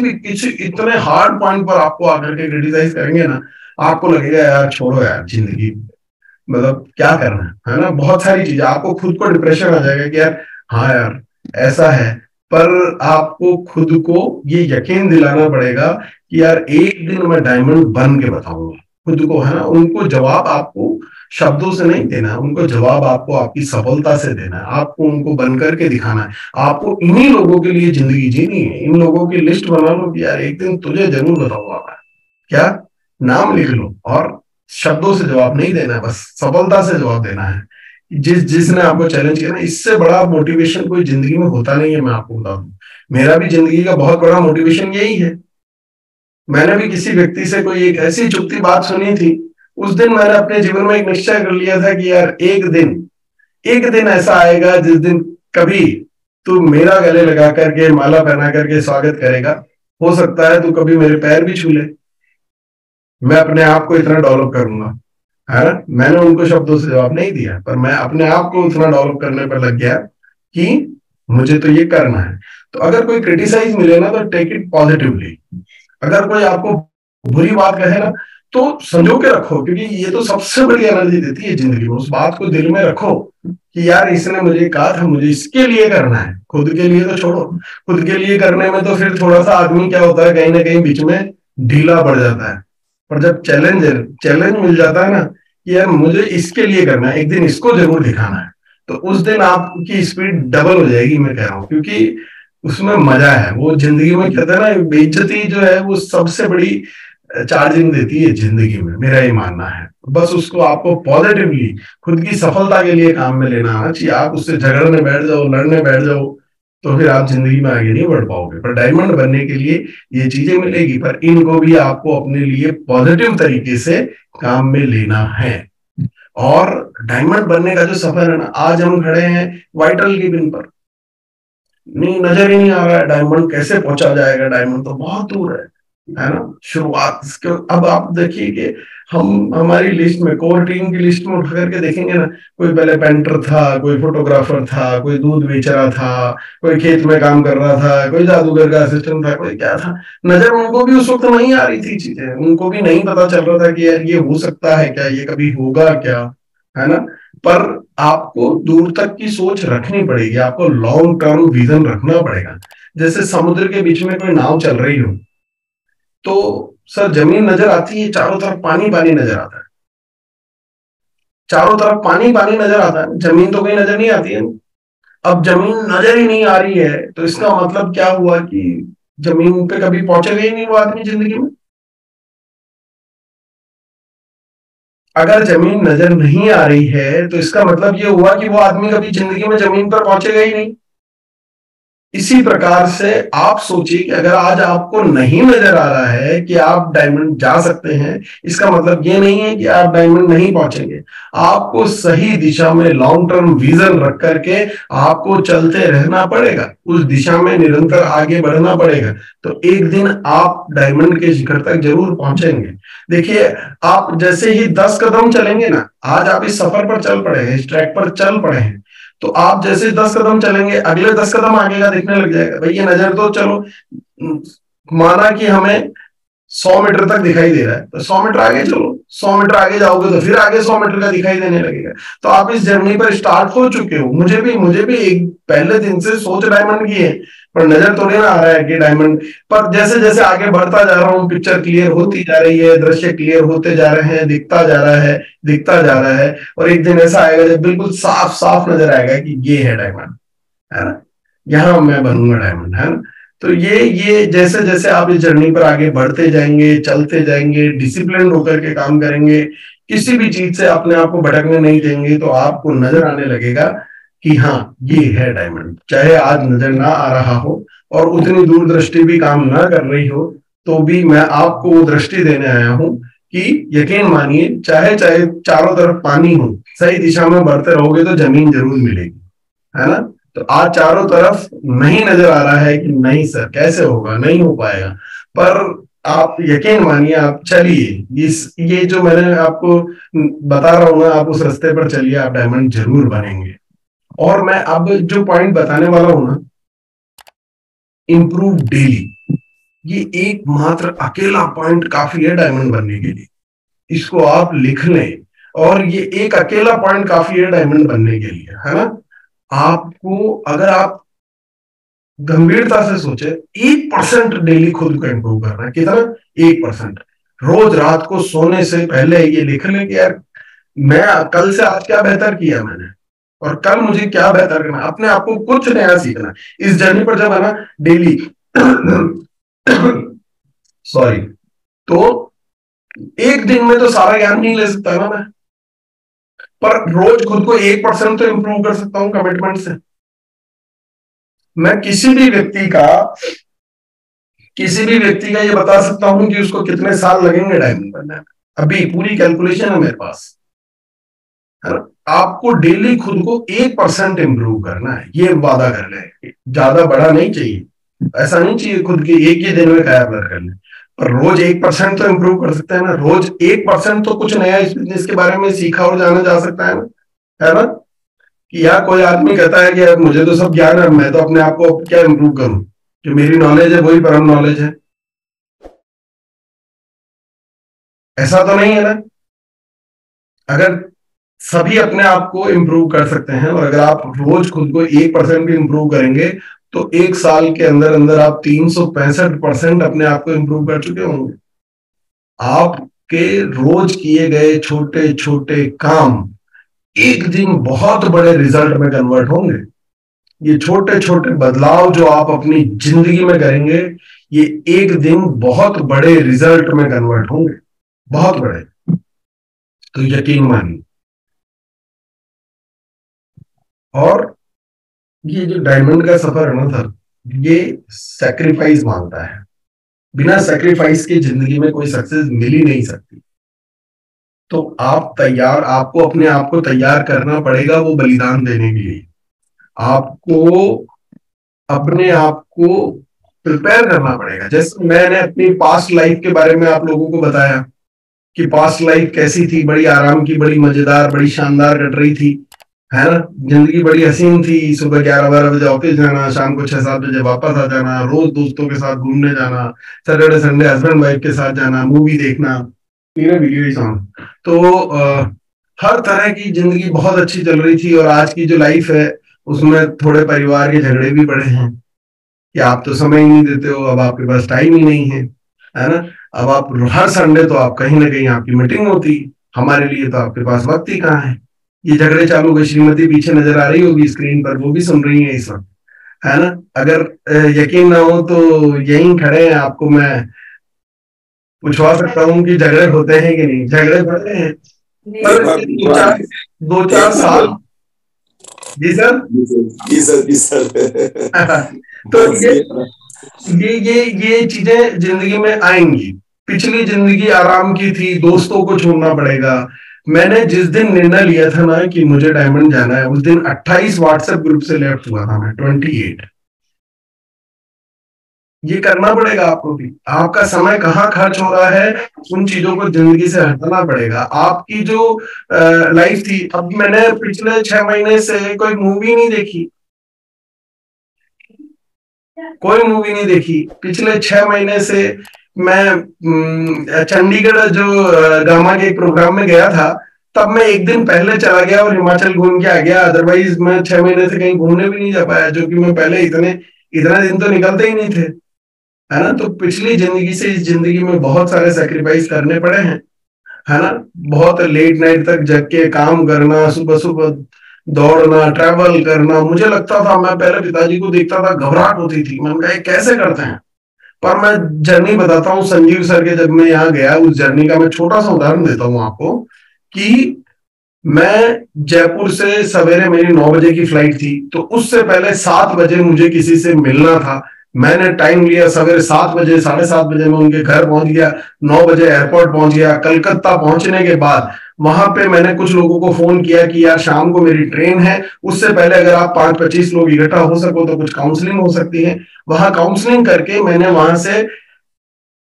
Speaker 1: इतने हार्ड पॉइंट पर आपको आकर के क्रिटिसाइज करेंगे ना, आपको लगेगा यार छोड़ो यार जिंदगी, मतलब क्या करना है ना, बहुत सारी चीजें, आपको खुद को डिप्रेशन आ जाएगा कि यार हाँ यार ऐसा है। पर आपको खुद को ये यकीन दिलाना पड़ेगा कि यार एक दिन मैं डायमंड बन के बताऊंगा खुद को, है ना। उनको जवाब आपको शब्दों से नहीं देना है, उनको जवाब आपको आपकी सफलता से देना है, आपको उनको बन करके दिखाना है। आपको इन्हीं लोगों के लिए जिंदगी जीनी है, इन लोगों की लिस्ट बना लो कि यार एक दिन तुझे जरूर बताऊंगा मैं, क्या नाम लिख लो, और शब्दों से जवाब नहीं देना है, बस सफलता से जवाब देना है। जिसने आपको चैलेंज किया ना, इससे बड़ा मोटिवेशन कोई जिंदगी में होता नहीं है, मैं आपको बता दूं। मेरा भी जिंदगी का बहुत बड़ा मोटिवेशन यही है। मैंने भी किसी व्यक्ति से कोई एक ऐसी चुपती बात सुनी थी, उस दिन मैंने अपने जीवन में एक निश्चय कर लिया था कि यार एक दिन ऐसा आएगा जिस दिन कभी तू मेरा गले लगा करके, माला पहना करके स्वागत करेगा, हो सकता है तू कभी मेरे पैर भी छू ले, मैं अपने आप को इतना डेवलप करूंगा, है ना। मैंने उनको शब्दों से जवाब नहीं दिया, पर मैं अपने आप को उतना डेवलप करने पर लग गया कि मुझे तो ये करना है। तो अगर कोई क्रिटिसाइज मिले ना, तो टेक इट पॉजिटिवली। अगर कोई आपको बुरी बात कहे ना, तो संजो के रखो, क्योंकि ये तो सबसे बड़ी एनर्जी देती है जिंदगी में। उस बात को दिल में रखो कि यार इसने मुझे कहा था, मुझे इसके लिए करना है, खुद के लिए तो छोड़ो। खुद के लिए करने में तो फिर थोड़ा सा आदमी क्या होता है, कहीं ना कहीं बीच में ढीला पड़ जाता है। पर जब चैलेंज मिल जाता है ना कि यार मुझे इसके लिए करना है, एक दिन इसको जरूर दिखाना है, तो उस दिन आपकी स्पीड डबल हो जाएगी, मैं कह रहा हूँ। क्योंकि उसमें मजा है, वो जिंदगी में कहते हैं ना, बेइज्जती जो है वो सबसे बड़ी चार्जिंग देती है जिंदगी में, मेरा ये मानना है। बस उसको आपको पॉजिटिवली खुद की सफलता के लिए काम में लेना आना चाहिए। आप उससे झगड़ने बैठ जाओ, लड़ने बैठ जाओ, तो फिर आप जिंदगी में आगे नहीं बढ़ पाओगे। पर डायमंड बनने के लिए ये चीजें मिलेगी, पर इनको भी आपको अपने लिए पॉजिटिव तरीके से काम में लेना है। और डायमंड बनने का जो सफर है ना, आज हम खड़े हैं वाइटल की पिन पर, नहीं नजर ही नहीं आ रहा है डायमंड कैसे पहुंचा जाएगा, डायमंड तो बहुत दूर है ना। शुरुआत अब आप देखिए कि हम हमारी लिस्ट में, कोर टीम की लिस्ट में उठा करके देखेंगे ना, कोई पहले पेंटर था, कोई फोटोग्राफर था, कोई दूध बेच रहा था, कोई खेत में काम कर रहा था, कोई जादूगर का असिस्टेंट था, कोई क्या था। नजर उनको भी उस वक्त नहीं आ रही थी चीजें, उनको भी नहीं पता चल रहा था कि यार ये हो सकता है क्या, ये कभी होगा क्या, है ना। पर आपको दूर तक की सोच रखनी पड़ेगी, आपको लॉन्ग टर्म विजन रखना पड़ेगा। जैसे समुद्र के बीच में कोई नाव चल रही हो, तो सर जमीन नजर आती है, चारों तरफ पानी पानी नजर आता है, चारों तरफ पानी पानी नजर आता है, जमीन तो कहीं नजर नहीं आती है। अब जमीन नजर ही नहीं आ रही है, तो इसका मतलब क्या हुआ कि जमीन पे कभी पहुंचेगा ही नहीं वो आदमी जिंदगी में। अगर जमीन नजर नहीं आ रही है, तो इसका मतलब ये हुआ कि वो आदमी कभी जिंदगी में जमीन पर पहुंचेगा ही नहीं। इसी प्रकार से आप सोचिए कि अगर आज आपको नहीं नजर आ रहा है कि आप डायमंड जा सकते हैं, इसका मतलब ये नहीं है कि आप डायमंड नहीं पहुंचेंगे। आपको सही दिशा में लॉन्ग टर्म विजन रख करके आपको चलते रहना पड़ेगा, उस दिशा में निरंतर आगे बढ़ना पड़ेगा, तो एक दिन आप डायमंड के शिखर तक जरूर पहुंचेंगे। देखिए, आप जैसे ही 10 कदम चलेंगे ना, आज आप इस सफर पर चल पड़े हैं, इस ट्रैक पर चल पड़े हैं, तो आप जैसे 10 कदम चलेंगे, अगले 10 कदम आगे का दिखने लग जाएगा। भाई ये नजर तो चलो, माना कि हमें 100 मीटर तक दिखाई दे रहा है, तो 100 मीटर आगे चलो, 100 मीटर आगे जाओगे तो फिर आगे 100 मीटर का दिखाई देने लगेगा। तो आप इस जर्नी पर स्टार्ट हो चुके हो। मुझे भी एक पहले दिन से सोच डायमंड की है, पर नजर थोड़ी ना आ रहा है कि डायमंड। पर जैसे जैसे आगे बढ़ता जा रहा हूँ, पिक्चर क्लियर होती जा रही है, दृश्य क्लियर होते जा रहे हैं, दिखता जा रहा है, दिखता जा रहा है। और एक दिन ऐसा आएगा जब बिल्कुल साफ साफ नजर आएगा कि ये है डायमंड, है ना, यहाँ मैं बनूंगा डायमंड, है ना। तो ये जैसे जैसे आप इस जर्नी पर आगे बढ़ते जाएंगे, चलते जाएंगे, डिसिप्लिन होकर के काम करेंगे, किसी भी चीज से अपने आप को भटकने नहीं देंगे, तो आपको नजर आने लगेगा कि हाँ ये है डायमंड। चाहे आज नजर ना आ रहा हो और उतनी दूरदृष्टि भी काम ना कर रही हो, तो भी मैं आपको वो दृष्टि देने आया हूं कि यकीन मानिए, चाहे चाहे चारों तरफ पानी हो, सही दिशा में बढ़ते रहोगे तो जमीन जरूर मिलेगी, है ना। तो आज चारों तरफ नहीं नजर आ रहा है कि नहीं सर कैसे होगा, नहीं हो पाएगा, पर आप यकीन मानिए, आप चलिए, ये जो मैंने आपको बता रहा हूं ना, आप उस रास्ते पर चलिए, आप डायमंड जरूर बनेंगे। और मैं अब जो पॉइंट बताने वाला हूं ना, इम्प्रूव डेली, ये एकमात्र अकेला पॉइंट काफी है डायमंड बनने के लिए। इसको आप लिख लें, और ये एक अकेला पॉइंट काफी है डायमंड बनने के लिए, है ना। आपको अगर आप गंभीरता से सोचे, 1% डेली खुद को इम्प्रूव करना है। कितना? 1%। रोज रात को सोने से पहले ये लिख लें कि यार मैं कल से आज क्या बेहतर किया मैंने, और कल मुझे क्या बेहतर करना, अपने आप को कुछ नया सीखना इस जर्नी पर जब है ना, डेली सॉरी, तो एक दिन में तो सारा ज्ञान नहीं ले सकता ना मैं, पर रोज खुद को 1% तो इम्प्रूव कर सकता हूं कमिटमेंट से। मैं किसी भी व्यक्ति का ये बता सकता हूं कि उसको कितने साल लगेंगे डायमंड बनने में, अभी पूरी कैलकुलेशन है मेरे पास, है ना। आपको डेली खुद को 1% इम्प्रूव करना है, ये वादा कर ले। ज्यादा बड़ा नहीं चाहिए, ऐसा नहीं चाहिए खुद के एक ही दिन में काया पलट कर ले, पर रोज 1% तो इम्प्रूव कर सकते हैं ना। रोज 1% तो कुछ नया इस बिजनेस के बारे में सीखा और जाना जा सकता है ना, है ना। कि यार कोई आदमी कहता है कि यार मुझे तो सब ज्ञान है, मैं तो अपने आप को क्या इम्प्रूव करूं, जो मेरी नॉलेज है वही परम नॉलेज है, ऐसा तो नहीं है ना। अगर सभी अपने आप को इम्प्रूव कर सकते हैं, और अगर आप रोज खुद को 1% भी इम्प्रूव करेंगे, तो एक साल के अंदर अंदर आप 365% अपने आप को इम्प्रूव कर चुके होंगे। आपके रोज किए गए छोटे छोटे काम एक दिन बहुत बड़े रिजल्ट में कन्वर्ट होंगे। ये छोटे छोटे बदलाव जो आप अपनी जिंदगी में करेंगे, ये एक दिन बहुत बड़े रिजल्ट में कन्वर्ट होंगे, बहुत बड़े। तो यकीन मानिए। और ये जो डायमंड का सफर है ना सर, ये सेक्रीफाइस मांगता है। बिना सेक्रीफाइस के जिंदगी में कोई सक्सेस मिल ही नहीं सकती। तो आपको अपने आप को तैयार करना पड़ेगा वो बलिदान देने के लिए। आपको अपने आप को प्रिपेयर करना पड़ेगा। जैसे मैंने अपनी पास्ट लाइफ के बारे में आप लोगों को बताया कि पास्ट लाइफ कैसी थी, बड़ी आराम की, बड़ी मजेदार, बड़ी शानदार कट रही थी, है ना। जिंदगी बड़ी हसीन थी। सुबह 11-12 बजे ऑफिस जाना, शाम को 6-7 बजे वापस आ जाना, रोज दोस्तों के साथ घूमने जाना, सैटरडे संडे हस्बैंड वाइफ के साथ जाना, मूवी देखना, मेरे वीडियो सॉन्ग। तो हर तरह की जिंदगी बहुत अच्छी चल रही थी। और आज की जो लाइफ है उसमें थोड़े परिवार के झगड़े भी पड़े हैं कि आप तो समय ही नहीं देते हो, अब आपके पास टाइम ही नहीं है ना। अब आप हर संडे तो आप कहीं ना कहीं आपकी मीटिंग होती, हमारे लिए तो आपके पास वक्त ही कहाँ है। ये झगड़े चालू गए। श्रीमती पीछे नजर आ रही होगी स्क्रीन पर, वो भी सुन रही है इस वक्त, है ना। अगर यकीन ना हो तो यहीं खड़े हैं, आपको मैं पूछवा सकता हूँ कि झगड़े होते हैं कि नहीं। झगड़े होते हैं, पर 2-4 साल। जी सर।
Speaker 3: जी सर, जी सर।
Speaker 1: तो ये चीजें जिंदगी में आएंगी। पिछली जिंदगी आराम की थी, दोस्तों को छोड़ना पड़ेगा। मैंने जिस दिन निर्णय लिया था ना कि मुझे डायमंड जाना है, उस दिन 28 व्हाट्सएप ग्रुप से लेफ्ट हुआ था मैं, 28। ये करना पड़ेगा आपको भी। आपका समय कहाँ खर्च हो रहा है, उन चीजों को जिंदगी से हटाना पड़ेगा। आपकी जो लाइफ थी, अब मैंने पिछले 6 महीने से कोई मूवी नहीं देखी, कोई मूवी नहीं देखी पिछले 6 महीने से। मैं चंडीगढ़ जो गामा के एक प्रोग्राम में गया था, तब मैं एक दिन पहले चला गया और हिमाचल घूम के आ गया। अदरवाइज मैं 6 महीने से कहीं घूमने भी नहीं जा पाया, जो कि मैं पहले इतना दिन तो निकलते ही नहीं थे, है ना। तो पिछली जिंदगी से इस जिंदगी में बहुत सारे सेक्रीफाइस करने पड़े हैं, है ना। बहुत लेट नाइट तक जग के काम करना, सुबह सुबह दौड़ना, ट्रैवल करना। मुझे लगता था, मैं पहले पिताजी को देखता था, घबराहट होती थी, मैंने कहा कैसे करते हैं। पर मैं जर्नी बताता हूँ संजीव सर के, जब मैं यहाँ गया उस जर्नी का मैं छोटा सा उदाहरण देता हूँ आपको कि मैं जयपुर से सवेरे, मेरी 9 बजे की फ्लाइट थी, तो उससे पहले 7 बजे मुझे किसी से मिलना था। मैंने टाइम लिया, सवेरे 7 बजे, 7:30 बजे मैं उनके घर पहुंच गया, 9 बजे एयरपोर्ट पहुंच गया। कलकत्ता पहुंचने के बाद वहां पे मैंने कुछ लोगों को फोन किया कि यार शाम को मेरी ट्रेन है, उससे पहले अगर आप 5-25 लोग इकट्ठा हो सको तो कुछ काउंसलिंग हो सकती है। वहां काउंसलिंग करके मैंने वहां से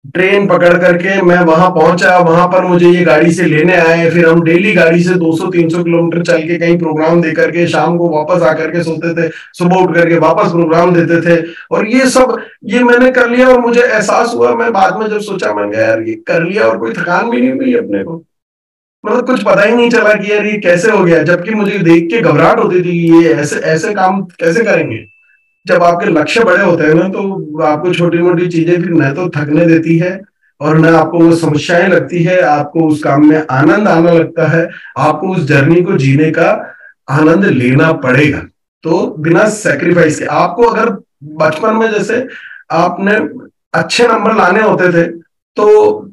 Speaker 1: ट्रेन पकड़ करके मैं वहां पहुंचा। वहां पर मुझे ये गाड़ी से लेने आए, फिर हम डेली गाड़ी से 200-300 किलोमीटर चल के कहीं प्रोग्राम दे करके शाम को वापस आकर के सोते थे, सुबह उठ करके वापस प्रोग्राम देते थे। और ये सब ये मैंने कर लिया और मुझे एहसास हुआ, मैं बाद में जब सोचा, मैंने कहा यार ये कर लिया और कोई थकान भी नहीं हुई अपने को, मतलब कुछ पता ही नहीं चला कि यार ये कैसे हो गया। जबकि मुझे देख के घबराहट होती थी कि ये ऐसे ऐसे काम कैसे करेंगे। जब आपके लक्ष्य बड़े होते हैं ना, तो आपको छोटी मोटी चीजें फिर न तो थकने देती है और न आपको वो समस्याएं लगती है, आपको उस काम में आनंद आना लगता है। आपको उस जर्नी को जीने का आनंद लेना पड़ेगा। तो बिना सेक्रीफाइस के, आपको अगर बचपन में जैसे आपने अच्छे नंबर लाने होते थे तो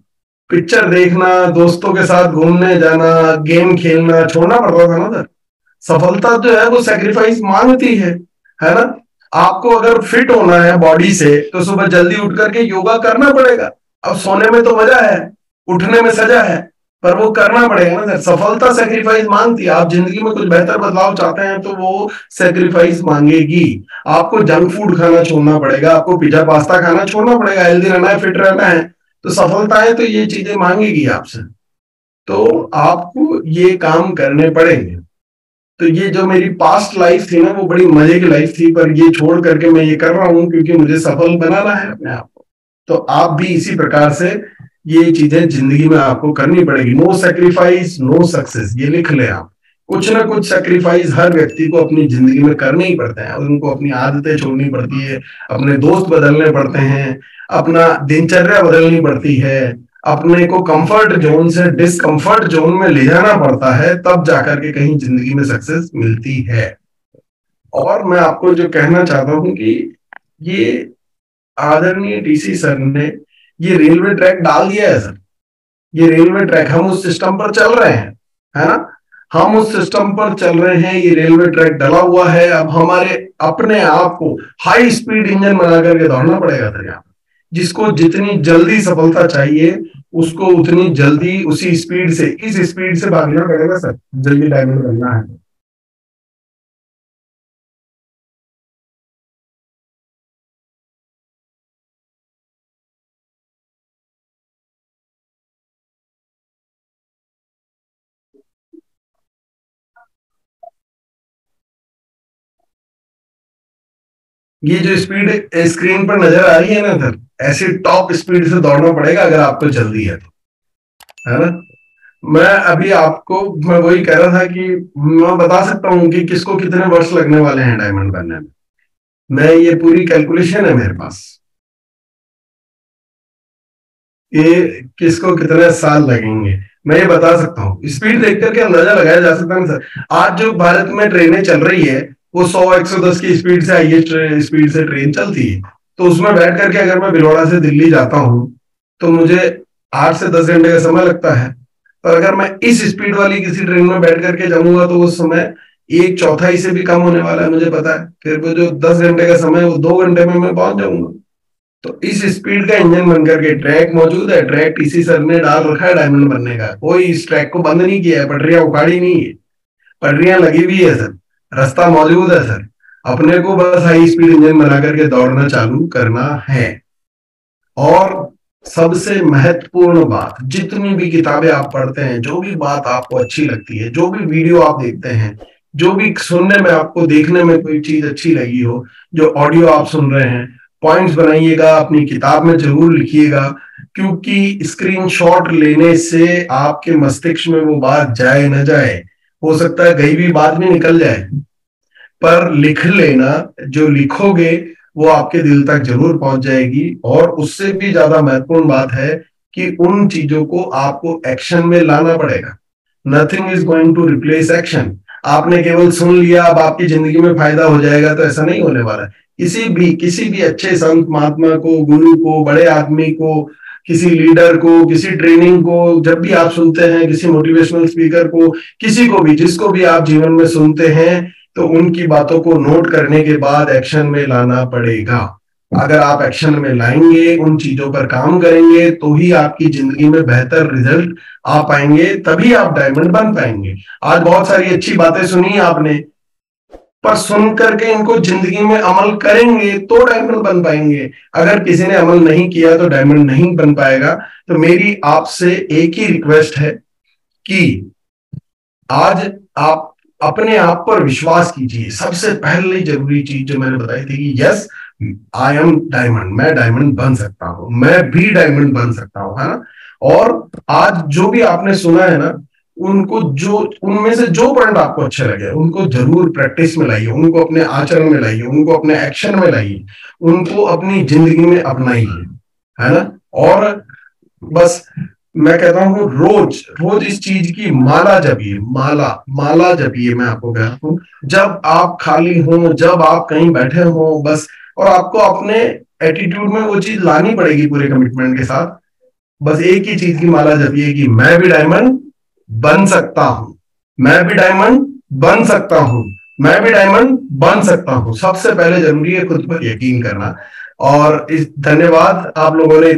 Speaker 1: पिक्चर देखना, दोस्तों के साथ घूमने जाना, गेम खेलना छोड़ना पड़ता था ना सर। सफलता जो है वो सेक्रीफाइस मांगती है ना। आपको अगर फिट होना है बॉडी से तो सुबह जल्दी उठ करके योगा करना पड़ेगा। अब सोने में तो मजा है, उठने में सजा है, पर वो करना पड़ेगा ना सर। सफलता सेक्रीफाइस मांगती है। आप जिंदगी में कुछ बेहतर बदलाव चाहते हैं तो वो सेक्रीफाइस मांगेगी। आपको जंक फूड खाना छोड़ना पड़ेगा, आपको पिज्जा पास्ता खाना छोड़ना पड़ेगा। हेल्दी रहना है, फिट रहना है, तो सफलताएं तो ये चीजें मांगेगी आपसे, तो आपको ये काम करने पड़ेंगे। तो ये जो मेरी पास्ट लाइफ थी ना, वो बड़ी मजे की लाइफ थी, पर ये छोड़ करके मैं ये कर रहा हूं क्योंकि मुझे सफल बनाना है अपने आप को। तो आप भी इसी प्रकार से ये चीजें जिंदगी में आपको करनी पड़ेगी। नो सेक्रीफाइस नो सक्सेस, ये लिख ले आप। कुछ ना कुछ सेक्रीफाइस हर व्यक्ति को अपनी जिंदगी में करने ही पड़ते हैं, और उनको अपनी आदतें छोड़नी पड़ती है, अपने दोस्त बदलने पड़ते हैं, अपना दिनचर्या बदलनी पड़ती है, अपने को कंफर्ट जोन से डिस्कंफर्ट जोन में ले जाना पड़ता है, तब जाकर के कहीं जिंदगी में सक्सेस मिलती है। और मैं आपको जो कहना चाहता हूं कि ये आदरणीय डीसी सर ने ये रेलवे ट्रैक डाल दिया है सर। ये रेलवे ट्रैक, हम उस सिस्टम पर चल रहे हैं, है ना। हम उस सिस्टम पर चल रहे हैं, ये रेलवे ट्रैक डला हुआ है। अब हमारे अपने आप को हाई स्पीड इंजन बना करके दौड़ना पड़ेगा सर यहाँ। जिसको जितनी जल्दी सफलता चाहिए उसको उतनी जल्दी उसी स्पीड से, इस स्पीड से भागना पड़ेगा सर, जल्दी डायमंड बनना है। ये जो स्पीड स्क्रीन पर नजर आ रही है ना सर, ऐसी टॉप स्पीड से दौड़ना पड़ेगा अगर आपको जल्दी है तो, है ना। मैं अभी आपको मैं वही कह रहा था कि मैं बता सकता हूँ कि किसको कितने वर्ष लगने वाले हैं डायमंड बनने में। मैं ये पूरी कैलकुलेशन है मेरे पास, ये किसको कितने साल लगेंगे मैं ये बता सकता हूँ। स्पीड देख करके अंदाजा लगाया जा सकता है ना सर। आज जो भारत में ट्रेनें चल रही है वो 100-110 की स्पीड से, हाईएस्ट स्पीड से ट्रेन चलती है। तो उसमें बैठ करके अगर मैं भिलवाड़ा से दिल्ली जाता हूँ तो मुझे 8 से 10 घंटे का समय लगता है। पर अगर मैं इस स्पीड वाली किसी ट्रेन में बैठ करके जाऊंगा तो उस समय 1/4 से भी कम होने वाला है, मुझे पता है। फिर वो जो 10 घंटे का समय है वो 2 घंटे में मैं पहुंच जाऊंगा। तो इस स्पीड का इंजन बनकर के ट्रैक मौजूद है। ट्रैक टीसी सर ने डाल रखा है डायमंड बनने का, कोई इस ट्रैक को बंद नहीं किया है, पटरियां उखाड़ी नहीं है, पटरियां लगी हुई है सर, रास्ता मौजूद है सर। अपने को बस हाई स्पीड इंजन बना करके दौड़ना चालू करना है। और सबसे महत्वपूर्ण बात, जितनी भी किताबें आप पढ़ते हैं, जो भी बात आपको अच्छी लगती है, जो भी वीडियो आप देखते हैं, जो भी सुनने में आपको देखने में कोई चीज अच्छी लगी हो, जो ऑडियो आप सुन रहे हैं, पॉइंट्स बनाइएगा, अपनी किताब में जरूर लिखिएगा, क्योंकि स्क्रीनशॉट लेने से आपके मस्तिष्क में वो बात जाए न जाए, हो सकता है गई भी बात भी निकल जाए, पर लिख लेना, जो लिखोगे वो आपके दिल तक जरूर पहुंच जाएगी। और उससे भी ज्यादा महत्वपूर्ण बात है कि उन चीजों को आपको एक्शन में लाना पड़ेगा। Nothing is going to replace action. आपने केवल सुन लिया अब आपकी जिंदगी में फायदा हो जाएगा, तो ऐसा नहीं होने वाला है। किसी भी अच्छे संत महात्मा को, गुरु को, बड़े आदमी को, किसी लीडर को, किसी ट्रेनिंग को जब भी आप सुनते हैं, किसी मोटिवेशनल स्पीकर को, किसी को भी, जिसको भी आप जीवन में सुनते हैं, तो उनकी बातों को नोट करने के बाद एक्शन में लाना पड़ेगा। अगर आप एक्शन में लाएंगे, उन चीजों पर काम करेंगे, तो ही आपकी जिंदगी में बेहतर रिजल्ट आ पाएंगे, तभी आप डायमंड बन पाएंगे। आज बहुत सारी अच्छी बातें सुनी आपने, पर सुन करके इनको जिंदगी में अमल करेंगे तो डायमंड बन पाएंगे। अगर किसी ने अमल नहीं किया तो डायमंड नहीं बन पाएगा। तो मेरी आपसे एक ही रिक्वेस्ट है कि आज आप अपने आप पर विश्वास कीजिए। सबसे पहले जरूरी चीज जो मैंने बताई थी कि यस, आई एम डायमंड, मैं डायमंड बन सकता हूं, मैं भी डायमंड बन सकता हूं, है ना। और आज जो भी आपने सुना है ना, उनमें से जो पॉइंट आपको अच्छे लगे उनको जरूर प्रैक्टिस में लाइए, उनको अपने आचरण में लाइए, उनको अपने एक्शन में लाइए, उनको अपनी जिंदगी में अपनाइए, है ना। और बस मैं कहता हूँ रोज रोज इस चीज की माला जपिए, माला जपिए। मैं आपको कहता हूँ, जब आप खाली हो, जब आप कहीं बैठे हो, बस, और आपको अपने एटीट्यूड में वो चीज लानी पड़ेगी पूरे कमिटमेंट के साथ। बस एक ही चीज की माला जपिए कि मैं भी डायमंड बन सकता हूं, मैं भी डायमंड बन सकता हूं, मैं भी डायमंड बन सकता हूं। सबसे पहले जरूरी है खुद पर यकीन करना। और इस धन्यवाद आप लोगों ने